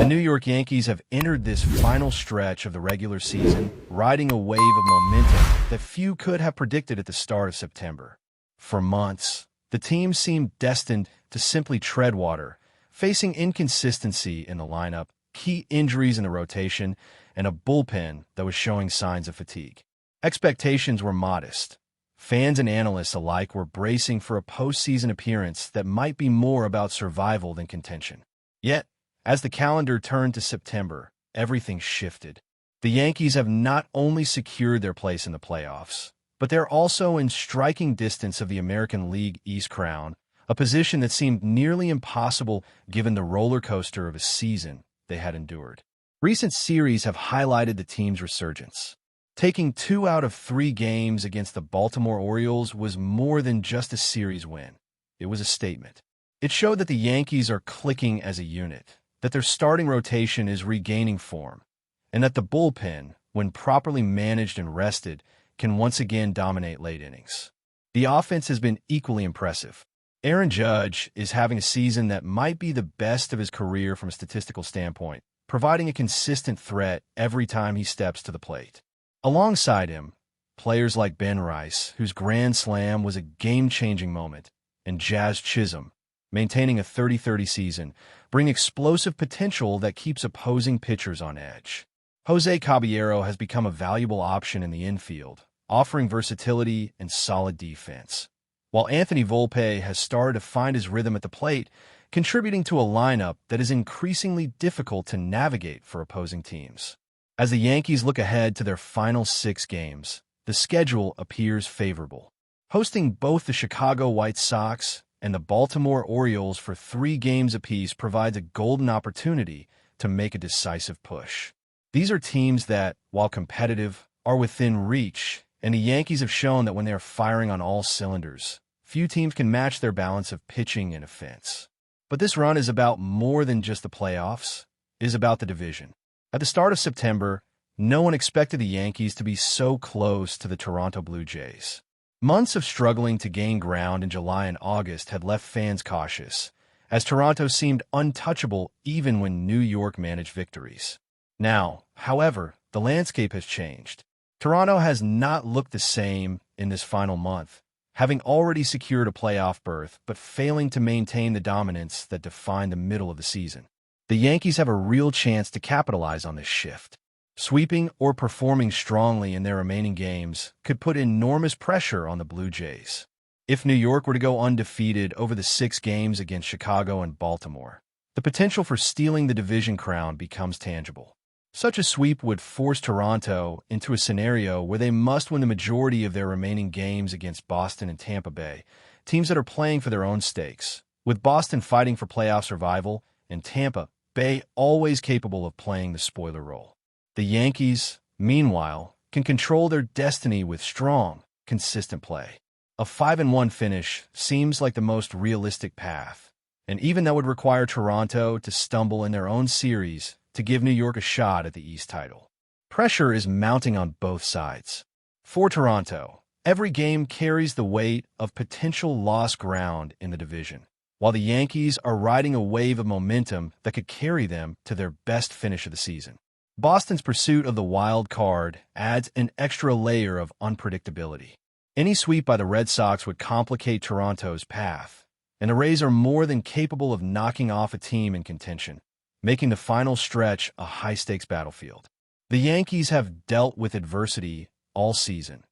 The New York Yankees have entered this final stretch of the regular season, riding a wave of momentum that few could have predicted at the start of September. For months, the team seemed destined to simply tread water, facing inconsistency in the lineup, key injuries in the rotation, and a bullpen that was showing signs of fatigue. Expectations were modest. Fans and analysts alike were bracing for a postseason appearance that might be more about survival than contention. Yet, as the calendar turned to September, everything shifted. The Yankees have not only secured their place in the playoffs, but they're also in striking distance of the American League East crown, a position that seemed nearly impossible given the roller coaster of a season they had endured. Recent series have highlighted the team's resurgence. Taking 2 out of 3 games against the Baltimore Orioles was more than just a series win. It was a statement. It showed that the Yankees are clicking as a unit, that their starting rotation is regaining form, and that the bullpen, when properly managed and rested, can once again dominate late innings. The offense has been equally impressive. Aaron Judge is having a season that might be the best of his career from a statistical standpoint, providing a consistent threat every time he steps to the plate. Alongside him, players like Ben Rice, whose grand slam was a game-changing moment, and Jazz Chisholm, maintaining a 30-30 season, bring explosive potential that keeps opposing pitchers on edge. Jose Caballero has become a valuable option in the infield, offering versatility and solid defense, while Anthony Volpe has started to find his rhythm at the plate, contributing to a lineup that is increasingly difficult to navigate for opposing teams. As the Yankees look ahead to their final 6 games, the schedule appears favorable. Hosting both the Chicago White Sox and the Baltimore Orioles for 3 games apiece provides a golden opportunity to make a decisive push. These are teams that, while competitive, are within reach, and the Yankees have shown that when they are firing on all cylinders, few teams can match their balance of pitching and offense. But this run is about more than just the playoffs. It is about the division. At the start of September, no one expected the Yankees to be so close to the Toronto Blue Jays. Months of struggling to gain ground in July and August had left fans cautious, as Toronto seemed untouchable even when New York managed victories. Now, however, the landscape has changed. Toronto has not looked the same in this final month, having already secured a playoff berth but failing to maintain the dominance that defined the middle of the season. The Yankees have a real chance to capitalize on this shift. Sweeping or performing strongly in their remaining games could put enormous pressure on the Blue Jays. If New York were to go undefeated over the 6 games against Chicago and Baltimore, the potential for stealing the division crown becomes tangible. Such a sweep would force Toronto into a scenario where they must win the majority of their remaining games against Boston and Tampa Bay, teams that are playing for their own stakes, with Boston fighting for playoff survival and Tampa Bay always capable of playing the spoiler role. The Yankees, meanwhile, can control their destiny with strong, consistent play. A 5-1 finish seems like the most realistic path, and even that would require Toronto to stumble in their own series to give New York a shot at the East title. Pressure is mounting on both sides. For Toronto, every game carries the weight of potential lost ground in the division, while the Yankees are riding a wave of momentum that could carry them to their best finish of the season. Boston's pursuit of the wild card adds an extra layer of unpredictability. Any sweep by the Red Sox would complicate Toronto's path, and the Rays are more than capable of knocking off a team in contention, making the final stretch a high-stakes battlefield. The Yankees have dealt with adversity all season,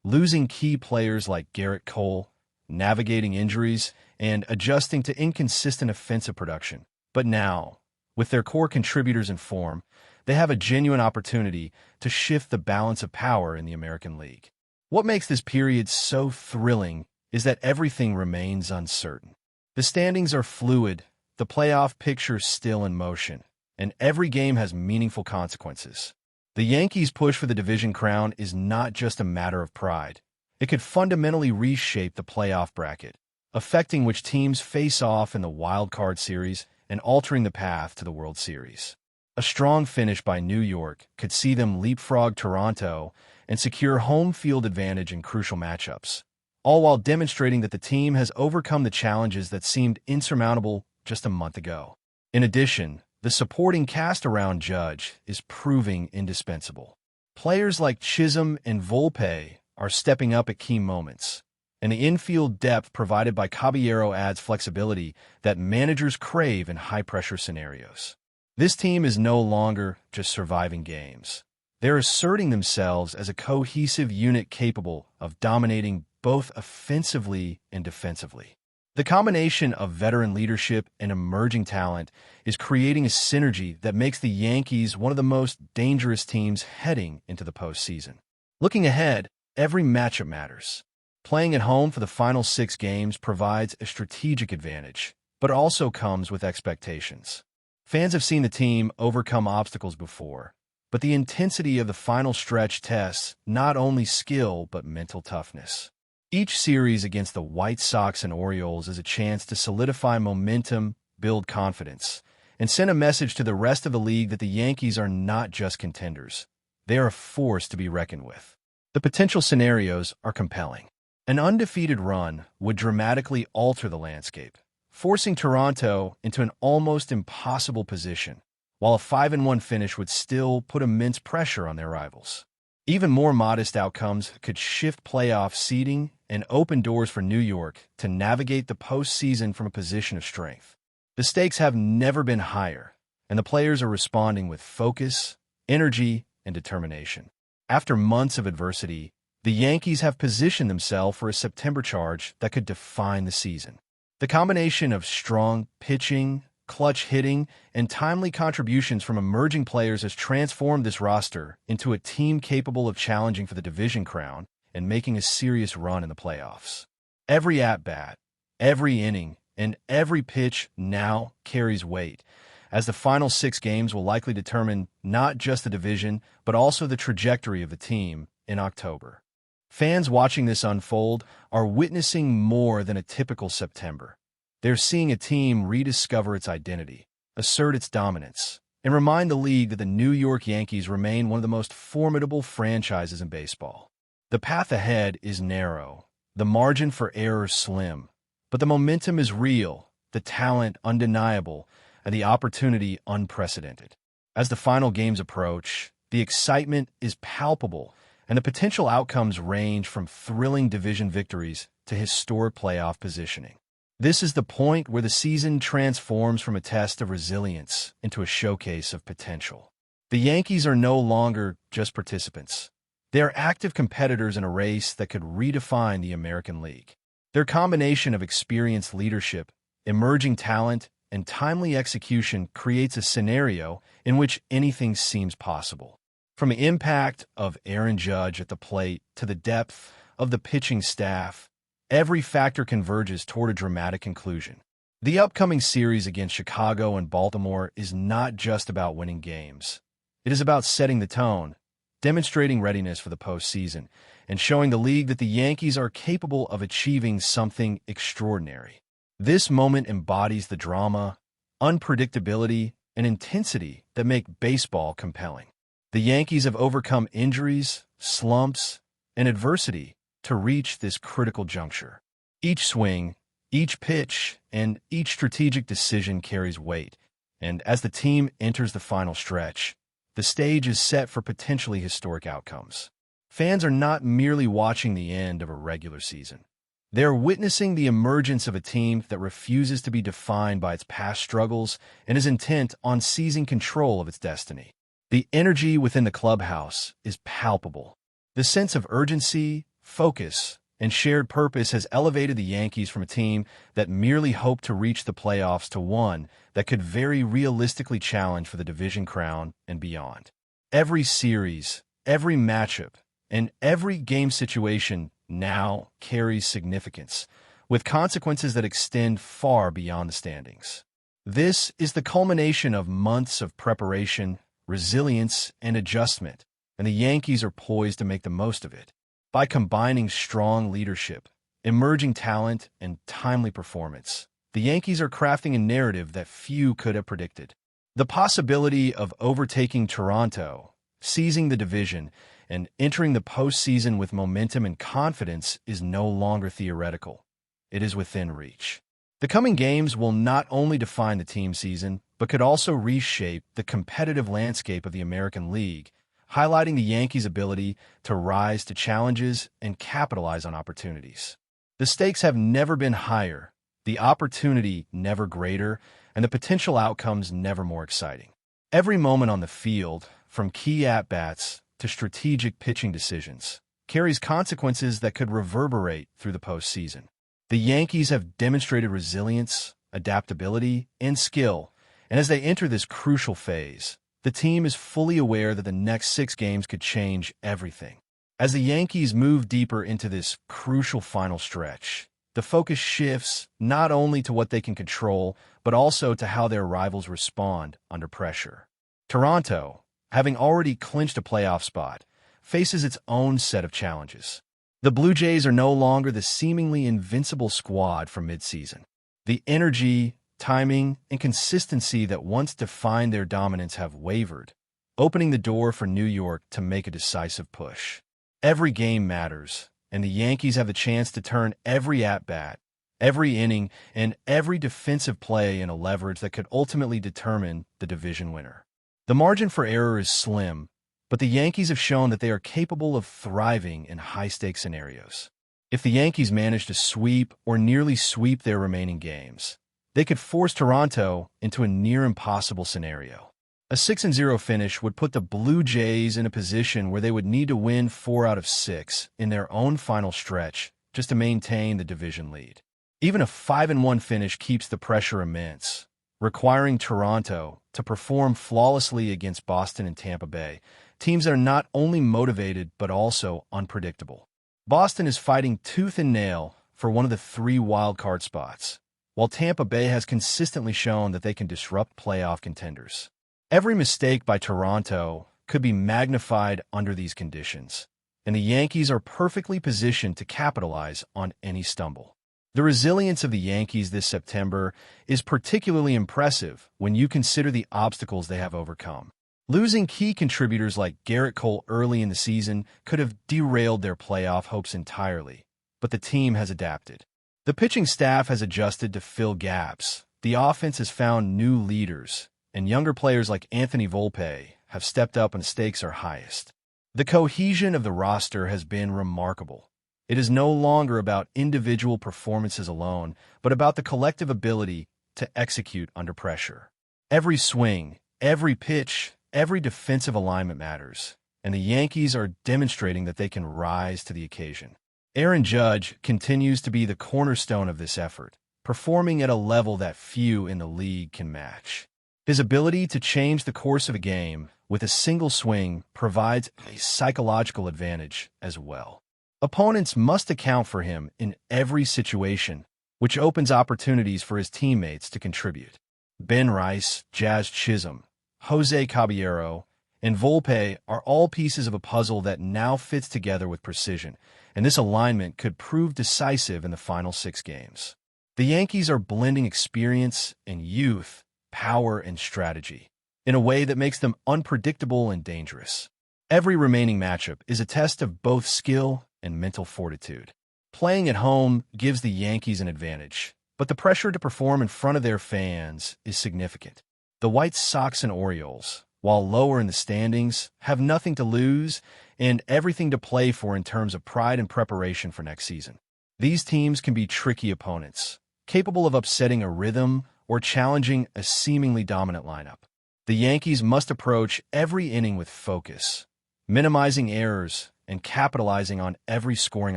losing key players like Garrett Cole, navigating injuries, and adjusting to inconsistent offensive production. But now, with their core contributors in form, they have a genuine opportunity to shift the balance of power in the American League. What makes this period so thrilling is that everything remains uncertain. The standings are fluid, the playoff picture still in motion, and every game has meaningful consequences. The Yankees' push for the division crown is not just a matter of pride. It could fundamentally reshape the playoff bracket, affecting which teams face off in the wild card series and altering the path to the World Series. A strong finish by New York could see them leapfrog Toronto and secure home field advantage in crucial matchups, all while demonstrating that the team has overcome the challenges that seemed insurmountable just a month ago. In addition, The supporting cast around Judge is proving indispensable. Players like Chisholm and Volpe are stepping up at key moments, and the infield depth provided by Caballero adds flexibility that managers crave in high-pressure scenarios. This team is no longer just surviving games. They're asserting themselves as a cohesive unit capable of dominating both offensively and defensively. The combination of veteran leadership and emerging talent is creating a synergy that makes the Yankees one of the most dangerous teams heading into the postseason. Looking ahead, every matchup matters. Playing at home for the final 6 games provides a strategic advantage, but also comes with expectations. Fans have seen the team overcome obstacles before, but the intensity of the final stretch tests not only skill but mental toughness. Each series against the White Sox and Orioles is a chance to solidify momentum, build confidence, and send a message to the rest of the league that the Yankees are not just contenders. They are a force to be reckoned with. The potential scenarios are compelling. An undefeated run would dramatically alter the landscape, forcing Toronto into an almost impossible position, while a 5-1 finish would still put immense pressure on their rivals. Even more modest outcomes could shift playoff seeding and open doors for New York to navigate the postseason from a position of strength. The stakes have never been higher, and the players are responding with focus, energy, and determination. After months of adversity, the Yankees have positioned themselves for a September charge that could define the season. The combination of strong pitching, clutch hitting, and timely contributions from emerging players has transformed this roster into a team capable of challenging for the division crown and making a serious run in the playoffs. Every at-bat, every inning, and every pitch now carries weight, as the final 6 games will likely determine not just the division, but also the trajectory of the team in October. Fans watching this unfold are witnessing more than a typical September. They're seeing a team rediscover its identity, assert its dominance, and remind the league that the New York Yankees remain one of the most formidable franchises in baseball. The path ahead is narrow, the margin for error slim, but the momentum is real, the talent undeniable, and the opportunity unprecedented. As the final games approach, the excitement is palpable, and the potential outcomes range from thrilling division victories to historic playoff positioning. This is the point where the season transforms from a test of resilience into a showcase of potential. The Yankees are no longer just participants. They are active competitors in a race that could redefine the American League. Their combination of experienced leadership, emerging talent, and timely execution creates a scenario in which anything seems possible. From the impact of Aaron Judge at the plate to the depth of the pitching staff, every factor converges toward a dramatic conclusion. The upcoming series against Chicago and Baltimore is not just about winning games. It is about setting the tone, demonstrating readiness for the postseason, and showing the league that the Yankees are capable of achieving something extraordinary. This moment embodies the drama, unpredictability, and intensity that make baseball compelling. The Yankees have overcome injuries, slumps, and adversity to reach this critical juncture. Each swing, each pitch, and each strategic decision carries weight, and as the team enters the final stretch, the stage is set for potentially historic outcomes. Fans are not merely watching the end of a regular season. They are witnessing the emergence of a team that refuses to be defined by its past struggles and is intent on seizing control of its destiny. The energy within the clubhouse is palpable. The sense of urgency, focus, and shared purpose has elevated the Yankees from a team that merely hoped to reach the playoffs to one that could very realistically challenge for the division crown and beyond. Every series, every matchup, and every game situation now carries significance, with consequences that extend far beyond the standings. This is the culmination of months of preparation, resilience, and adjustment, and the Yankees are poised to make the most of it. By combining strong leadership, emerging talent, and timely performance, the Yankees are crafting a narrative that few could have predicted. The possibility of overtaking Toronto, seizing the division, and entering the postseason with momentum and confidence is no longer theoretical. It is within reach. The coming games will not only define the team season, but could also reshape the competitive landscape of the American League, highlighting the Yankees' ability to rise to challenges and capitalize on opportunities. The stakes have never been higher, the opportunity never greater, and the potential outcomes never more exciting. Every moment on the field, from key at-bats to strategic pitching decisions, carries consequences that could reverberate through the postseason. The Yankees have demonstrated resilience, adaptability, and skill, and as they enter this crucial phase, the team is fully aware that the next 6 games could change everything. As the Yankees move deeper into this crucial final stretch, the focus shifts not only to what they can control, but also to how their rivals respond under pressure. Toronto, having already clinched a playoff spot, faces its own set of challenges. The Blue Jays are no longer the seemingly invincible squad from midseason. The energy, timing, and consistency that once defined their dominance have wavered, opening the door for New York to make a decisive push. Every game matters, and the Yankees have the chance to turn every at-bat, every inning, and every defensive play into leverage that could ultimately determine the division winner. The margin for error is slim, but the Yankees have shown that they are capable of thriving in high-stakes scenarios. If the Yankees manage to sweep or nearly sweep their remaining games, they could force Toronto into a near-impossible scenario. A 6-0 finish would put the Blue Jays in a position where they would need to win 4 out of 6 in their own final stretch just to maintain the division lead. Even a 5-1 finish keeps the pressure immense, requiring Toronto to perform flawlessly against Boston and Tampa Bay, teams that are not only motivated but also unpredictable. Boston is fighting tooth and nail for one of the 3 wildcard spots, while Tampa Bay has consistently shown that they can disrupt playoff contenders. Every mistake by Toronto could be magnified under these conditions, and the Yankees are perfectly positioned to capitalize on any stumble. The resilience of the Yankees this September is particularly impressive when you consider the obstacles they have overcome. Losing key contributors like Garrett Cole early in the season could have derailed their playoff hopes entirely, but the team has adapted. The pitching staff has adjusted to fill gaps, the offense has found new leaders, and younger players like Anthony Volpe have stepped up when stakes are highest. The cohesion of the roster has been remarkable. It is no longer about individual performances alone, but about the collective ability to execute under pressure. Every swing, every pitch, every defensive alignment matters, and the Yankees are demonstrating that they can rise to the occasion. Aaron Judge continues to be the cornerstone of this effort, performing at a level that few in the league can match. His ability to change the course of a game with a single swing provides a psychological advantage as well. Opponents must account for him in every situation, which opens opportunities for his teammates to contribute. Ben Rice, Jazz Chisholm, Jose Caballero, and Volpe are all pieces of a puzzle that now fits together with precision, and this alignment could prove decisive in the final 6 games. The Yankees are blending experience and youth, power and strategy, in a way that makes them unpredictable and dangerous. Every remaining matchup is a test of both skill and mental fortitude. Playing at home gives the Yankees an advantage, but the pressure to perform in front of their fans is significant. The White Sox and Orioles, while lower in the standings, have nothing to lose and everything to play for in terms of pride and preparation for next season. These teams can be tricky opponents, capable of upsetting a rhythm or challenging a seemingly dominant lineup. The Yankees must approach every inning with focus, minimizing errors and capitalizing on every scoring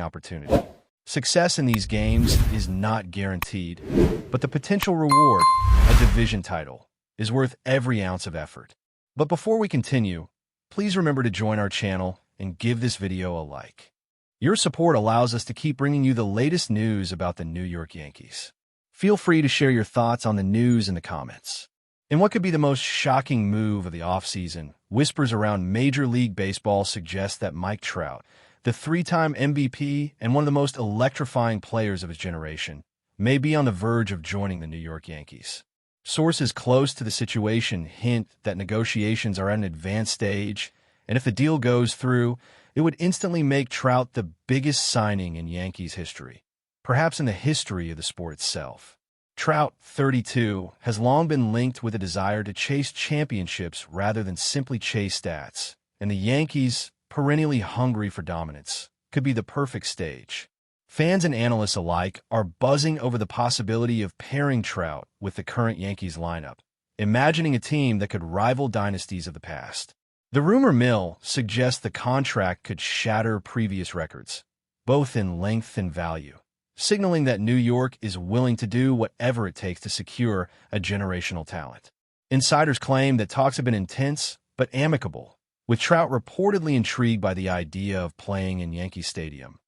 opportunity. Success in these games is not guaranteed, but the potential reward, a division title, is worth every ounce of effort. But before we continue, please remember to join our channel and give this video a like. Your support allows us to keep bringing you the latest news about the New York Yankees. Feel free to share your thoughts on the news in the comments. In what could be the most shocking move of the offseason, whispers around Major League Baseball suggest that Mike Trout, the 3-time MVP and one of the most electrifying players of his generation, may be on the verge of joining the New York Yankees. Sources close to the situation hint that negotiations are at an advanced stage, and if the deal goes through, it would instantly make Trout the biggest signing in Yankees history, perhaps in the history of the sport itself. Trout, 32, has long been linked with a desire to chase championships rather than simply chase stats, and the Yankees, perennially hungry for dominance, could be the perfect stage. Fans and analysts alike are buzzing over the possibility of pairing Trout with the current Yankees lineup, imagining a team that could rival dynasties of the past. The rumor mill suggests the contract could shatter previous records, both in length and value, signaling that New York is willing to do whatever it takes to secure a generational talent. Insiders claim that talks have been intense but amicable, with Trout reportedly intrigued by the idea of playing in Yankee Stadium,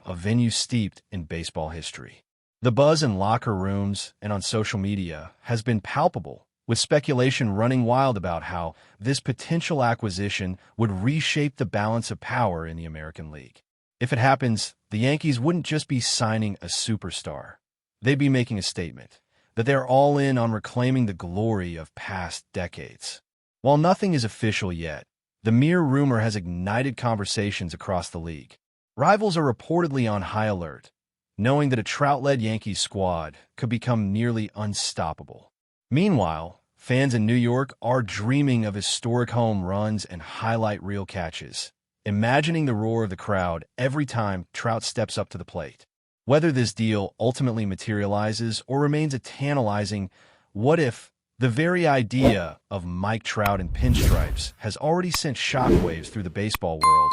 a venue steeped in baseball history. The buzz in locker rooms and on social media has been palpable, with speculation running wild about how this potential acquisition would reshape the balance of power in the American League. If it happens, the Yankees wouldn't just be signing a superstar. They'd be making a statement that they're all in on reclaiming the glory of past decades. While nothing is official yet, the mere rumor has ignited conversations across the league. Rivals are reportedly on high alert, knowing that a Trout-led Yankees squad could become nearly unstoppable. Meanwhile, fans in New York are dreaming of historic home runs and highlight reel catches, imagining the roar of the crowd every time Trout steps up to the plate. Whether this deal ultimately materializes or remains a tantalizing what-if, the very idea of Mike Trout in pinstripes has already sent shockwaves through the baseball world,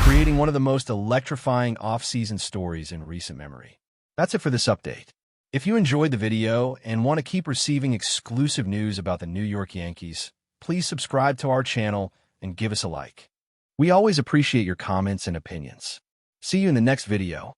creating one of the most electrifying off-season stories in recent memory. That's it for this update. If you enjoyed the video and want to keep receiving exclusive news about the New York Yankees, please subscribe to our channel and give us a like. We always appreciate your comments and opinions. See you in the next video.